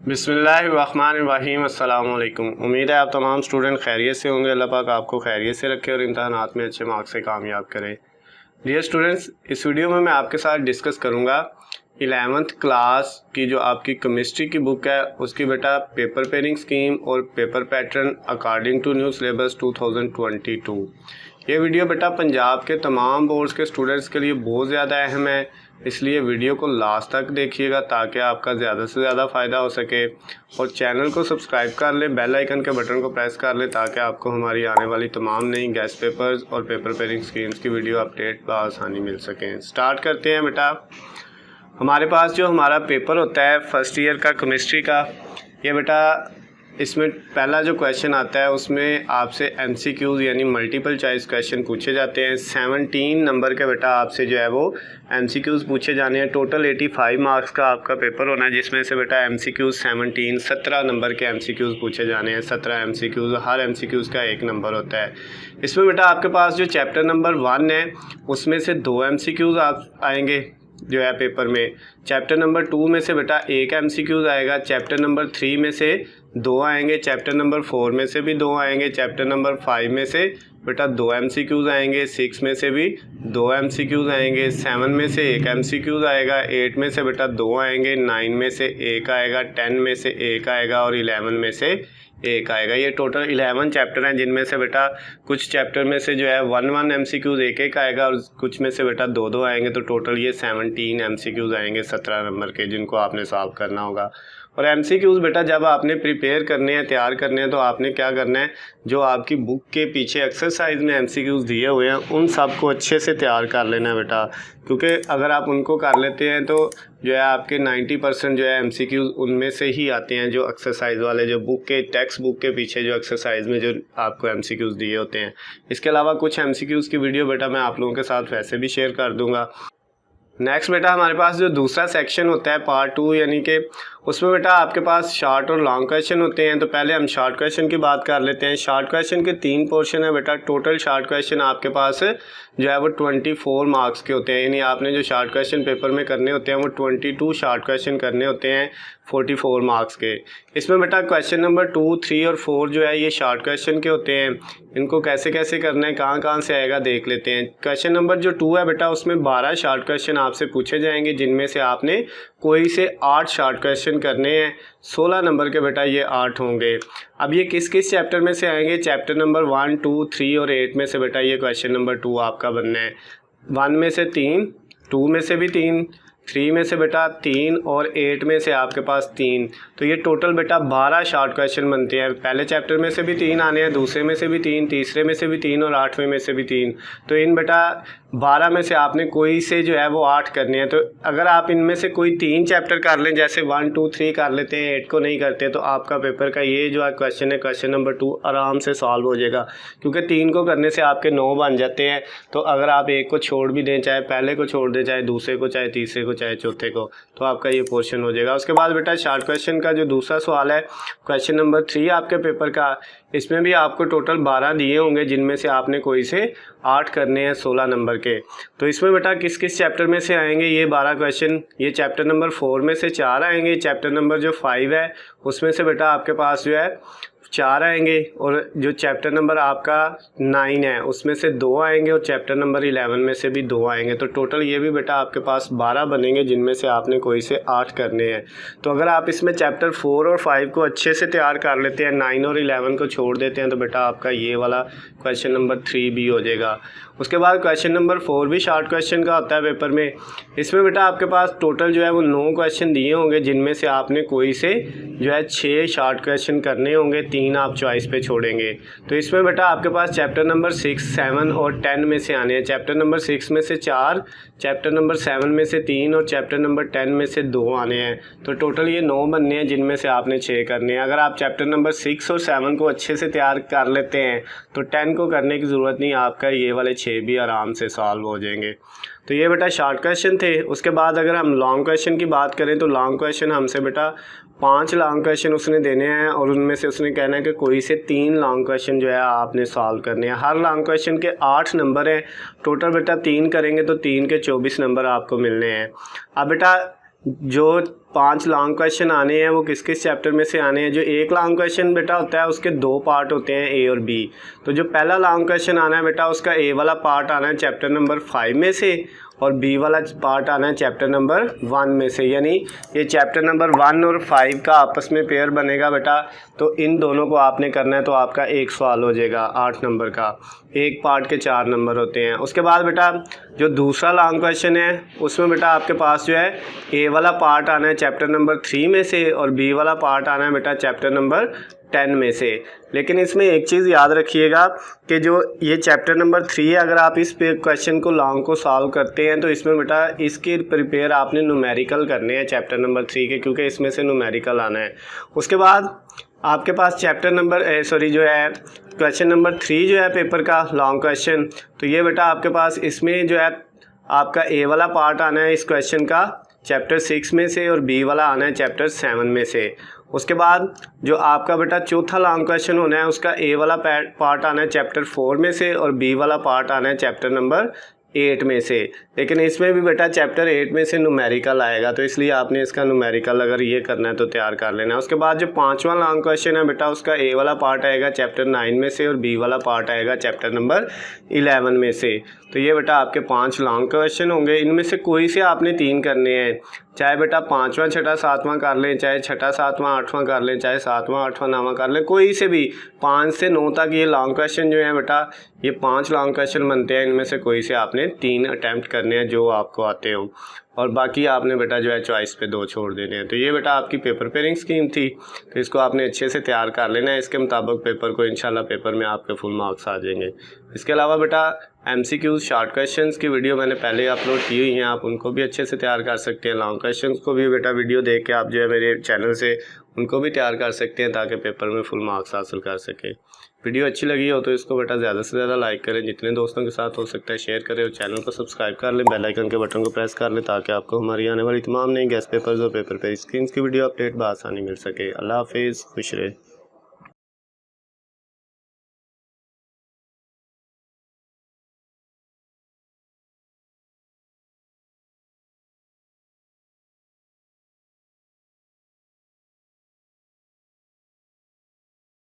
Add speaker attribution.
Speaker 1: बिस्मिल्लाहिर्रहमानिर्रहीम। अस्सलाम वालेकुम। उम्मीद है आप तमाम स्टूडेंट खैरियत से होंगे। अल्लाह पाक आपको खैरियत से रखे और इम्तहानात में अच्छे मार्क्स से कामयाब करे। डियर स्टूडेंट्स, इस वीडियो में मैं आपके साथ डिस्कस करूंगा 11th क्लास की जो आपकी केमिस्ट्री की बुक है उसकी बेटा पेपर पेयरिंग स्कीम और paper pattern according to new syllabus 2022। ये वीडियो बेटा पंजाब के तमाम बोर्ड्स के स्टूडेंट्स के लिए बहुत ज़्यादा अहम है, इसलिए वीडियो को लास्ट तक देखिएगा ताकि आपका ज़्यादा से ज़्यादा फ़ायदा हो सके। और चैनल को सब्सक्राइब कर लें, बेल आइकन के बटन को प्रेस कर लें ताकि आपको हमारी आने वाली तमाम नई गेस्ट पेपर्स और पेपर पेयरिंग स्कीम्स की वीडियो अपडेट बआसानी मिल सकें। स्टार्ट करते हैं बेटा। हमारे पास जो हमारा पेपर होता है फर्स्ट ईयर का केमिस्ट्री का, ये बेटा इसमें पहला जो क्वेश्चन आता है उसमें आपसे MCQs यानी मल्टीपल चॉइस क्वेश्चन पूछे जाते हैं। 17 नंबर के बेटा आपसे जो है वो MCQs पूछे जाने हैं। टोटल 85 मार्क्स का आपका पेपर होना है, जिसमें से बेटा MCQs 17 नंबर के MCQs पूछे जाने हैं। 17 MCQs, हर MCQs का 1 नंबर होता है। इसमें बेटा आपके पास जो चैप्टर नंबर 1 है उसमें से 2 MCQs आप आएंगे जो है पेपर में। चैप्टर नंबर 2 में से बेटा 1 MCQs आएगा। चैप्टर नंबर 3 में से 2 आएंगे। चैप्टर नंबर 4 में से भी 2 आएंगे। चैप्टर नंबर 5 में से बेटा 2 MCQs आएंगे। 6 में से भी 2 MCQs आएंगे। 7 में से 1 MCQs आएगा। 8 में से बेटा 2 आएंगे। 9 में से 1 आएगा। 10 में से 1 आएगा और 11 में से 1 आएगा। ये टोटल 11 चैप्टर हैं, जिनमें से बेटा कुछ चैप्टर में से जो है 1 MCQs 1 आएगा और कुछ में से बेटा 2 आएंगे। तो टोटल ये 17 MCQs आएंगे 17 नंबर के, जिनको आपने सॉल्व करना होगा। और MCQs बेटा जब आपने प्रिपेयर करने हैं, तैयार करने हैं, तो आपने क्या करना है, जो आपकी बुक के पीछे एक्सरसाइज में MCQs दिए हुए हैं उन सब को अच्छे से तैयार कर लेना है बेटा, क्योंकि अगर आप उनको कर लेते हैं तो जो है आपके 90% जो है MCQs उनमें से ही आते हैं, जो एक्सरसाइज वाले, जो बुक के टेक्स्ट बुक के पीछे जो एक्सरसाइज में जो आपको MCQs दिए होते हैं। इसके अलावा कुछ MCQs की वीडियो बेटा मैं आप लोगों के साथ वैसे भी शेयर कर दूंगा। नेक्स्ट बेटा हमारे पास जो दूसरा सेक्शन होता है पार्ट 2, यानी कि उसमें बेटा आपके पास शॉर्ट और लॉन्ग क्वेश्चन होते हैं। तो पहले हम शॉर्ट क्वेश्चन की बात कर लेते हैं। शॉर्ट क्वेश्चन के 3 पोर्शन है बेटा। टोटल शॉर्ट क्वेश्चन आपके पास जो है वो 24 मार्क्स के होते हैं, यानी आपने जो शॉर्ट क्वेश्चन पेपर में करने होते हैं वो 22 शॉर्ट क्वेश्चन करने होते हैं 44 मार्क्स के। इसमें बेटा क्वेश्चन नंबर 2, 3 और 4 जो है ये शॉर्ट क्वेश्चन के होते हैं। इनको कैसे कैसे करना है, कहाँ से आएगा देख लेते हैं। क्वेश्चन नंबर जो 2 है बेटा उसमें 12 शॉर्ट क्वेश्चन आपसे पूछे जाएंगे, जिनमें से आपने कोई से 8 शॉर्ट क्वेश्चन करने हैं। 16 नंबर के बेटा ये 8 होंगे। अब ये किस किस चैप्टर में से आएंगे, चैप्टर नंबर 1, 2, 3 और 8 में से बेटा ये क्वेश्चन नंबर 2 आपका बनना है। 1 में से 3, 2 में से भी 3, 3 में से बेटा 3 और 8 में से आपके पास 3। तो ये टोटल बेटा 12 शॉर्ट क्वेश्चन बनते हैं। पहले चैप्टर में से भी 3 आने हैं, दूसरे में से भी 3, तीसरे में से भी 3 और 8वें में से भी 3। तो इन बेटा 12 में से आपने कोई से जो है वो 8 करने हैं। तो अगर आप इनमें से कोई 3 चैप्टर कर लें, जैसे 1, 2, 3 कर लेते हैं, 8 को नहीं करते, तो आपका पेपर का ये जो है क्वेश्चन नंबर 2 आराम से सॉल्व हो जाएगा, क्योंकि 3 को करने से आपके 9 बन जाते हैं। तो अगर आप 1 को छोड़ भी दें, चाहे पहले को छोड़ दें, चाहे दूसरे को, चाहे तीसरे को, चाहे चौथे को, तो आपका ये पोर्शन हो जाएगा। उसके बाद बेटा शॉर्ट क्वेश्चन का जो दूसरा सवाल है क्वेश्चन नंबर 3 आपके पेपर का, इसमें भी आपको टोटल 12 दिए होंगे, जिनमें से आपने कोई से 8 करने हैं 16 नंबर के। तो इसमें बेटा किस किस चैप्टर में से आएंगे ये 12 क्वेश्चन, ये चैप्टर नंबर 4 में से 4 आएंगे। चैप्टर नंबर जो 5 है उसमें से बेटा आपके पास जो है 4 आएंगे, और जो चैप्टर नंबर आपका 9 है उसमें से 2 आएंगे, और चैप्टर नंबर 11 में से भी 2 आएंगे। तो टोटल ये भी बेटा आपके पास 12 बनेंगे, जिनमें से आपने कोई से 8 करने हैं। तो अगर आप इसमें चैप्टर 4 और 5 को अच्छे से तैयार कर लेते हैं, 9 और 11 को छोड़ देते हैं, तो बेटा आपका ये वाला क्वेश्चन नंबर 3 भी हो जाएगा। उसके बाद क्वेश्चन नंबर 4 भी शॉर्ट क्वेश्चन का होता है पेपर में। इसमें बेटा आपके पास टोटल जो है वो 9 क्वेश्चन दिए होंगे, जिनमें से आपने कोई से जो है 6 शॉर्ट क्वेश्चन करने होंगे, 3 आप चॉइस पे छोड़ेंगे। तो इसमें बेटा आपके पास चैप्टर नंबर 6, 7 और 10 में से आने हैं। चैप्टर नंबर 6 में से 4, चैप्टर नंबर 7 में से 3 और चैप्टर नंबर 10 में से 2 आने हैं। तो टोटल ये 9 बनने हैं, जिनमें से आपने 6 करने हैं। अगर आप चैप्टर नंबर 6 और 7 को अच्छे से तैयार कर लेते हैं तो 10 को करने की ज़रूरत नहीं, आपका ये वाले 6 भी आराम से सॉल्व हो जाएंगे। तो ये बेटा शॉर्ट क्वेश्चन थे। उसके बाद अगर हम लॉन्ग क्वेश्चन की बात करें तो लॉन्ग क्वेश्चन हमसे बेटा 5 लॉन्ग क्वेश्चन उसने देने हैं, और उनमें से उसने कहना है कि कोई से 3 लॉन्ग क्वेश्चन जो है आपने सॉल्व करने हैं। हर लॉन्ग क्वेश्चन के 8 नंबर हैं। टोटल बेटा 3 करेंगे तो 3 के 24 नंबर आपको मिलने हैं। अब बेटा जो 5 लॉन्ग क्वेश्चन आने हैं वो किस किस चैप्टर में से आने हैं। जो एक लॉन्ग क्वेश्चन बेटा होता है उसके 2 पार्ट होते हैं, ए और बी। तो जो पहला लॉन्ग क्वेश्चन आना है बेटा उसका ए वाला पार्ट आना है चैप्टर नंबर 5 में से और बी वाला पार्ट आना है चैप्टर नंबर 1 में से। यानी ये चैप्टर नंबर 1 और 5 का आपस में पेयर बनेगा बेटा। तो इन दोनों को आपने करना है तो आपका एक सवाल हो जाएगा 8 नंबर का। एक पार्ट के 4 नंबर होते हैं। उसके बाद बेटा जो दूसरा लॉन्ग क्वेश्चन है उसमें बेटा आपके पास जो है ए वाला पार्ट आना है चैप्टर नंबर 3 में से और बी वाला पार्ट आना है बेटा चैप्टर नंबर 10 में से। लेकिन इसमें एक चीज़ याद रखिएगा कि जो ये चैप्टर नंबर 3 है, अगर आप इस क्वेश्चन को लॉन्ग को सॉल्व करते हैं तो इसमें बेटा इसके प्रिपेयर आपने न्यूमेरिकल करने हैं चैप्टर नंबर 3 के, क्योंकि इसमें से न्यूमेरिकल आना है। उसके बाद आपके पास चैप्टर नंबर जो है क्वेश्चन नंबर 3 जो है पेपर का लॉन्ग क्वेश्चन, तो ये बेटा आपके पास इसमें जो है आपका ए वाला पार्ट आना है इस क्वेश्चन का चैप्टर 6 में से और बी वाला आना है चैप्टर 7 में से। उसके बाद जो आपका बेटा चौथा लॉन्ग क्वेश्चन होना है उसका ए वाला पार्ट आना है चैप्टर 4 में से और बी वाला पार्ट आना है चैप्टर नंबर 8 में से। लेकिन इसमें भी बेटा चैप्टर 8 में से न्यूमेरिकल आएगा, तो इसलिए आपने इसका न्यूमेरिकल अगर ये करना है तो तैयार कर लेना है। उसके बाद जो 5वां लॉन्ग क्वेश्चन है बेटा उसका ए वाला पार्ट आएगा चैप्टर 9 में से और बी वाला पार्ट आएगा चैप्टर नंबर 11 में से। तो ये बेटा आपके 5 लॉन्ग क्वेश्चन होंगे। इनमें से कोई से आपने 3 करने हैं, चाहे बेटा 5वां 6वां 7वां कर लें, चाहे 6वां 7वां 8वां कर लें, चाहे 7वां 8वां 9वां कर लें, कोई से भी 5 से 9 तक ये लॉन्ग क्वेश्चन जो है बेटा ये 5 लॉन्ग क्वेश्चन बनते हैं। इनमें से कोई से आपने 3 अटैम्प्ट करने हैं जो आपको आते हो, और बाकी आपने बेटा जो है चॉइस पे 2 छोड़ देने हैं। तो ये बेटा आपकी पेपर पेयरिंग स्कीम थी, तो इसको आपने अच्छे से तैयार कर लेना है। इसके मुताबिक पेपर को इंशाल्लाह पेपर में आपके फुल मार्क्स आ जाएंगे। इसके अलावा बेटा MCQs शॉर्ट क्वेश्चंस की वीडियो मैंने पहले अपलोड की हुई हैं, आप उनको भी अच्छे से तैयार कर सकते हैं। लॉन्ग क्वेश्चंस को भी बेटा वीडियो देख के आप जो है मेरे चैनल से उनको भी तैयार कर सकते हैं ताकि पेपर में फुल मार्क्स हासिल कर सकें। वीडियो अच्छी लगी हो तो इसको बेटा ज़्यादा से ज़्यादा लाइक करें, जितने दोस्तों के साथ हो सकता है शेयर करें और चैनल को सब्सक्राइब कर लें, बेल आइकन के बटन को प्रेस कर लें ताकि आपको हमारी आने वाली तमाम नई गेस्ट पेपर्स और पेपर पे स्क्रीन्स की वीडियो अपडेट बआसानी मिल सके। अल्लाह हाफिज़, खुश रहे।